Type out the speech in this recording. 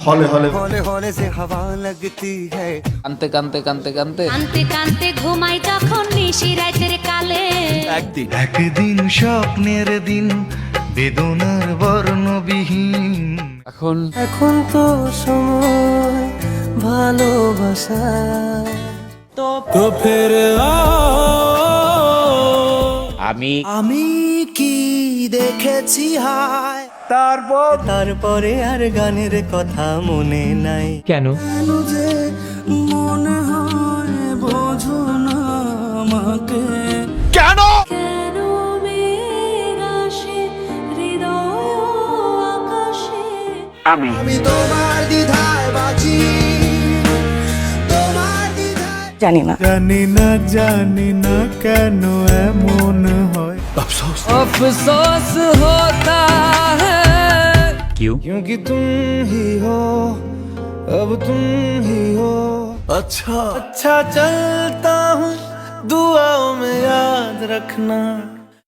हौले हौले हौले हौले से हवा लगती है কানতে কানতে কানতে কানতে কানতে কানতে ঘুমাই যখন নিশি রাতের কালে একদিন স্বপ্নের দিন বেদনার বর্ণবিহীন এখন এখন তো সময় ভালোবাসা তো ফের আমি আমি কি দেখেছি হায় তারপরে আর গানের কথা মনে নাই কেন? কেন যে মনে হয় বোঝো না আমাকে কেন মেঘ আসে হৃদয় আকাশে আমি তোমার দ্বিধায় বাঁচি তোমার দ্বিধায় জানি না। জানি না কেন এমন হয় अफसोस होता है क्यों क्योंकि तुम ही हो अब तुम ही हो अच्छा चलता हूँ दुआओं में याद रखना